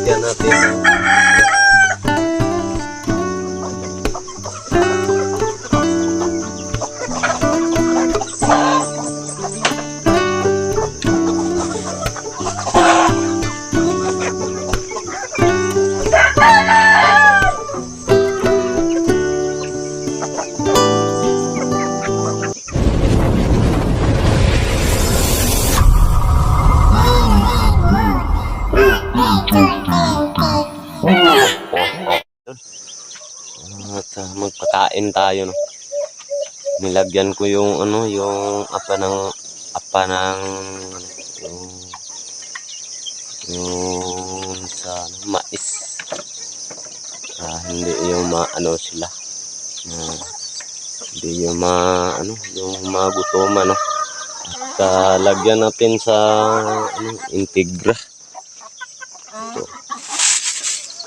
lagyan natin at magpakain tayo, no. Nilagyan ko yung ano, yung apa ng yung sa mais. Hindi yung maano sila. Hindi yung yung magutuman, no. At lagyan natin sa Integra. Ito.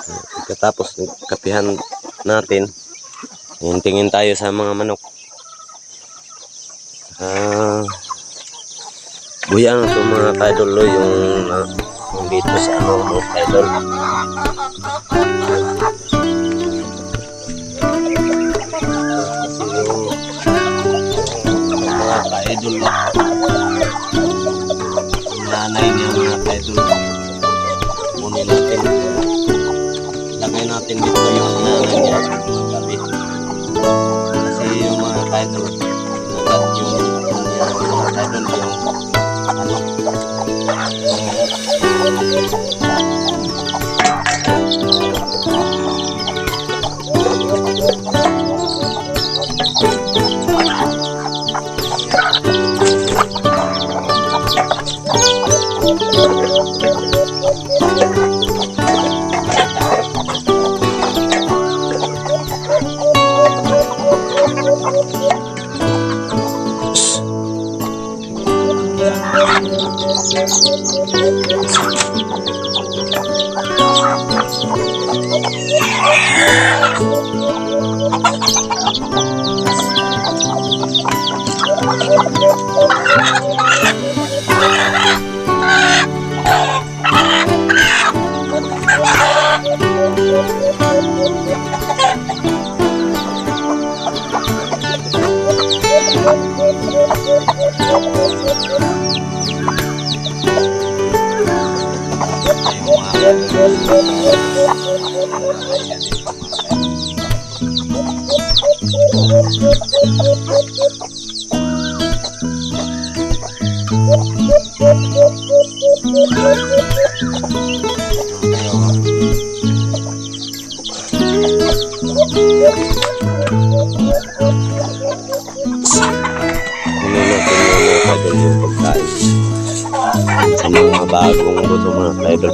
Pagkatapos kapihan natin, tingin tayo sa mga manok. Buyang ito mga kaidol, yung dito sa mga kaidol. Mga kaidol, yung nanay niya mga kaidol, kunin natin. Lagay natin dito yung nanay niya gabi. Kasi yung mga kaidol, nagat yung mga kaidol yung yung pagkain sa mga bagong buto mga kaidol.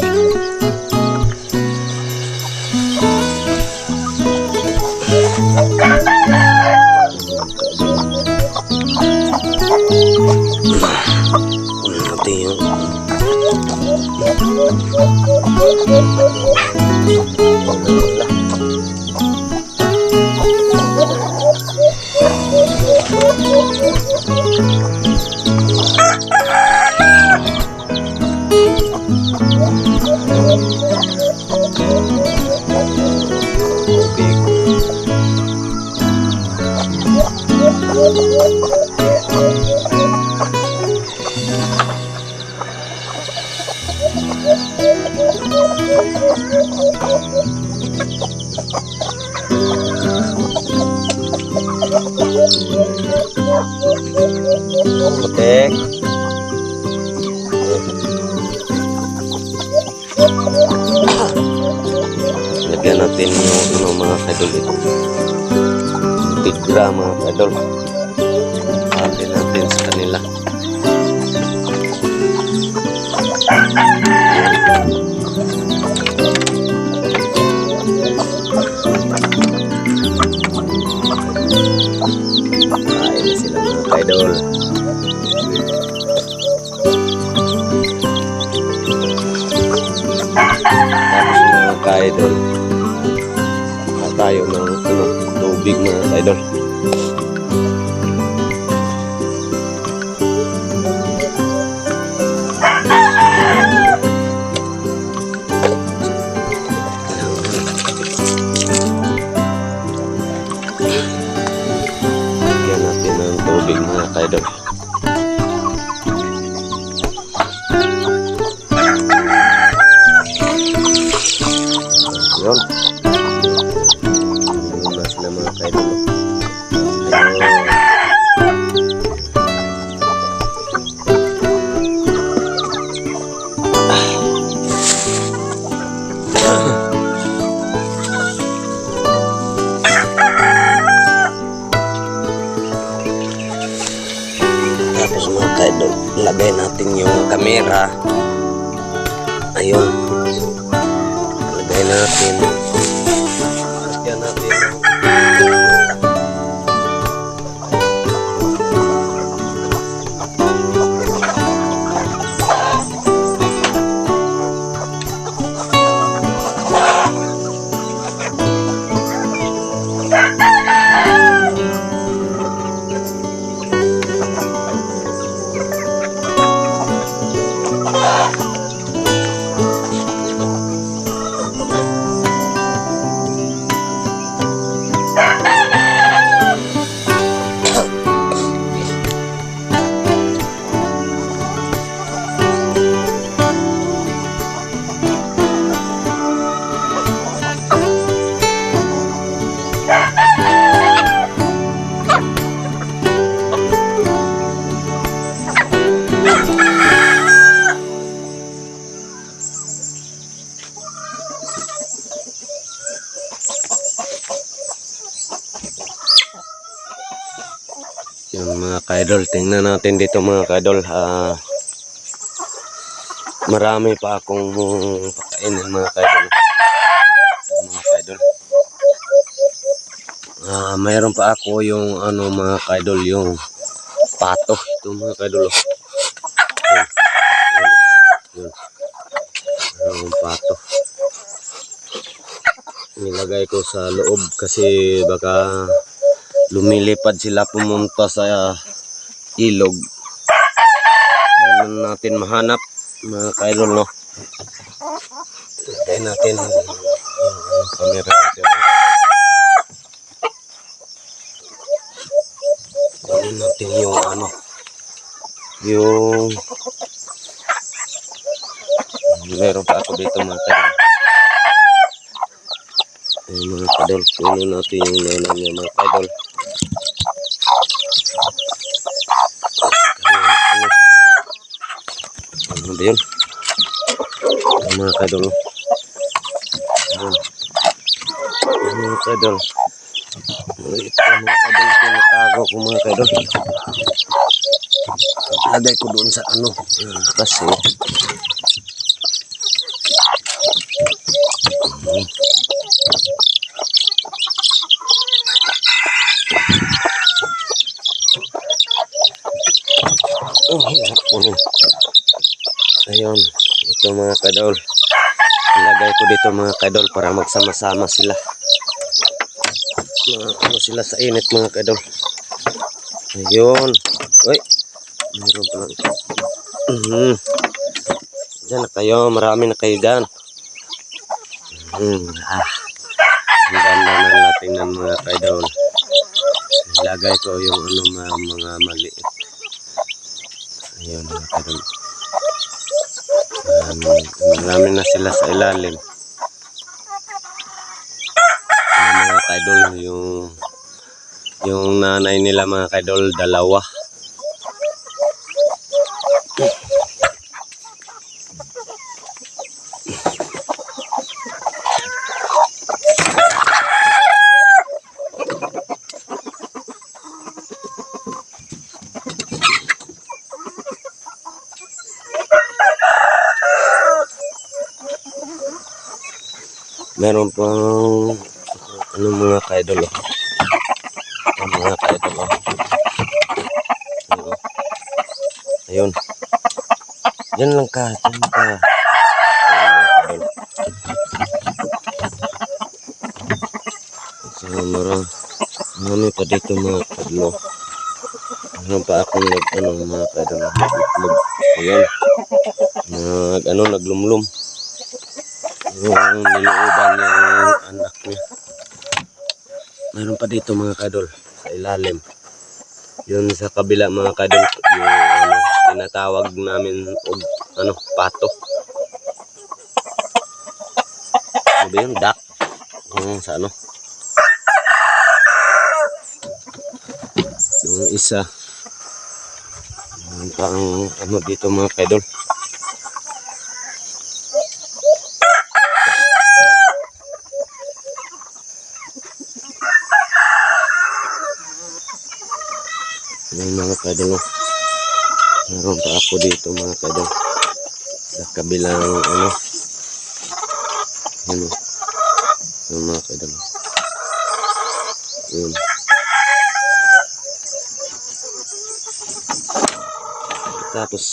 Putek. Lagyan natin yung mga kaidol ito. Integra mga kaidol. Lagyan natin sa kanila. Kain na sila mga kaidol. Tapos mga kaidol, tayo ng tubig mga kaidol. kaidol. Yun. Yun na sila mga kaidol. Tapos mga kaidol, lagay natin yung kamera. Ayun. Lagay natin. Lagyan natin. Yung mga kaidol, tingnan natin dito mga kaidol. Marami pa akong pakainin mga kaidol. Mga kaidol. Mayroon pa ako yung ano mga kaidol, yung pato. Ito mga kaidol. Yun. Yung pato. Nilagay ko sa loob kasi baka lumilipad sila pumunta sa ilog. Ngayon natin mahanap mga kaidol, no? Lagay natin yung camera natin. Lagay natin yung ano, yung meron pa ako dito mga kaidol. Ayun mga kaidol, kunin natin yung nanay niya mga kaidol. Ano ba yun? Ayun mga kaidol. Ayun. Ayun mga kaidol. Ito mga kaidol, tinatago ko mga kaidol. Lagay ko doon sa ano. Kasi ayun, ito mga kaidol. Ilagay ko dito mga kaidol para magsama-sama sila. Ano sila sa init mga kaidol. Ayun. Uy, meron pa lang. Diyan na kayo, marami na kayo dyan. Ang ganda ng lating ng mga kaidol. Ilagay ko yung ano mga maliit. Ayun mga kaidol. Marami na sila sa ilalim. Mga kaidol, yung nanay nila mga kaidol, dalawa. Meron pang ano mga kaidol. Mga kaidol. Ayun. Diyan lang ka, diyan ka. So, marami pa dito mga kaidol. Meron pa akong mga kaidol. Ayun. Naglumlum. Yung nilooban yung anak niya. Mayroon pa dito mga kaidol sa ilalim. Yun sa kabila mga kaidol, yung ano, tinatawag namin pato. Ano ba yun? Duck. Sa ano? Yung isa. Parang ano dito mga kaidol. Ayan mga kaidol. Meron pa ako dito mga kaidol. Sa kabilang ano. Ano. Yung mga kaidol. Yun. Tapos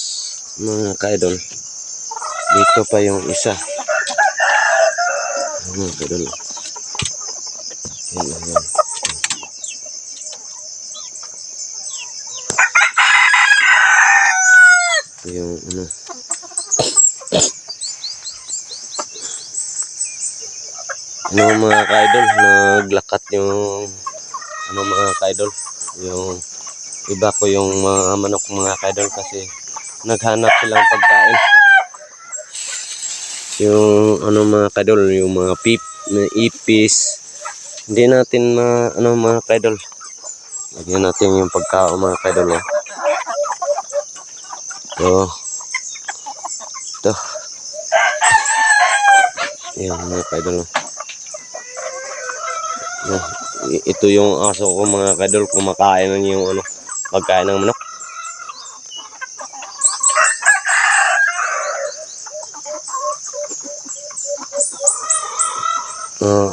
mga kaidol, dito pa yung isa. Mga kaidol. Yan. Yung ano. Ano mga kaidol, naglakat yung ano mga kaidol, yung iba ko yung mga manok mga kaidol kasi naghanap silang pagkain. Yung ano mga kaidol, yung mga ipis, hindi natin ano mga kaidol, lagyan natin yung pagkain mga kaidol. Ito. Yan mga kaidol. Ito yung aso ko mga kaidol, kumakain ng yung ano, pagkain ng manok.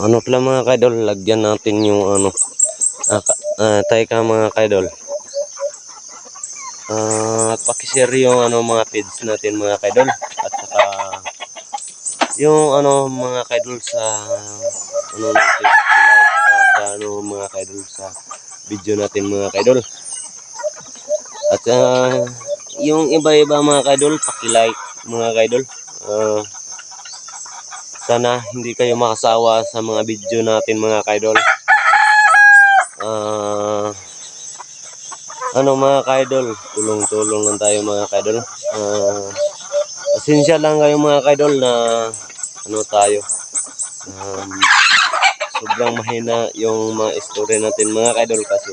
Ano pala mga kaidol, lagyan natin yung ano, teka mga kaidol. Pakishare yung ano mga feeds natin mga kaidol, at saka yung ano mga kaidol sa ano natin sa ano mga kaidol sa video natin mga kaidol. At yung iba-iba mga kaidol, paki-like mga kaidol. Sana hindi kayo makasawa sa mga video natin mga kaidol. Ano mga kaidol, tulong-tulong lang tayo mga kaidol. Pasensya lang kayo mga kaidol na ano tayo. Sobrang mahina yung mga story natin mga kaidol kasi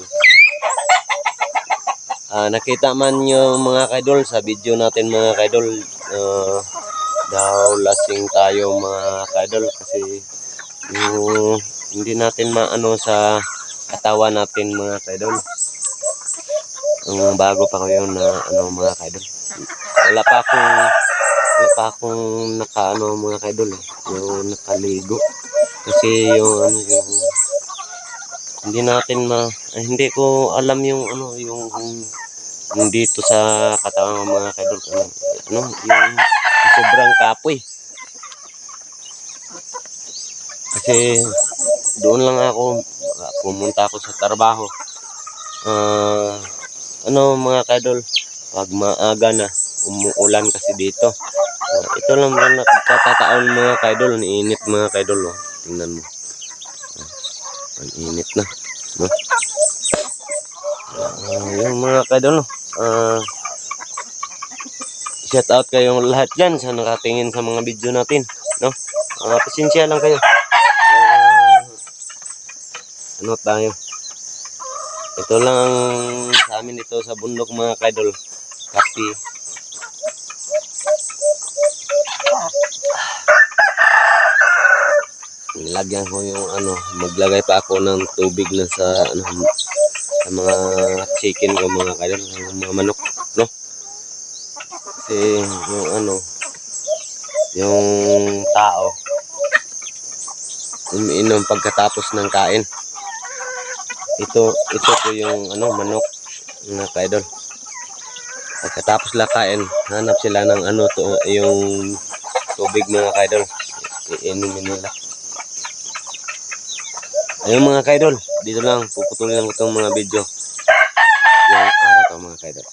nakita man yung mga kaidol sa video natin mga kaidol, daw lasing tayo mga kaidol kasi yung hindi natin maano sa katawan natin mga kaidol. Bago pa ko yun na ano mga kaidol. Wala pa akong nakaano mga kaidol, yung nakaligo. Kasi yung ano yung hindi natin hindi ko alam yung ano yung dito sa katawan ng mga kaidol ano yung sobrang kapoy. Kasi doon lang ako pumunta ako sa trabaho. Ano mga kaidol, pag maaga na umuulan kasi dito. Ito lang lang nakakataon mga kaidol, niinit mga kaidol. Tingnan mo. Ang init na, no? Yung mga kaidol, shout out kayong lahat dyan sa nakatingin sa mga video natin, no? Pasensya lang kayo. Ano tayo? Ito lang ang sa amin dito sa bundok mga kaidol. Kapi. Nilagyan ko yung ano, maglagay pa ako ng tubig na sa ano, sa mga chicken ko mga kaidol, mga manok, no? Kasi yung ano, yung tao umiinom pagkatapos ng kain. Ito po yung ano manok mga kaidol. Pagkatapos lakain, hanap sila ng ano to, yung tubig mga kaidol. Iinumin nila. Ayun mga kaidol, dito lang puputulin lang ko itong mga video. Yung araw to mga kaidol.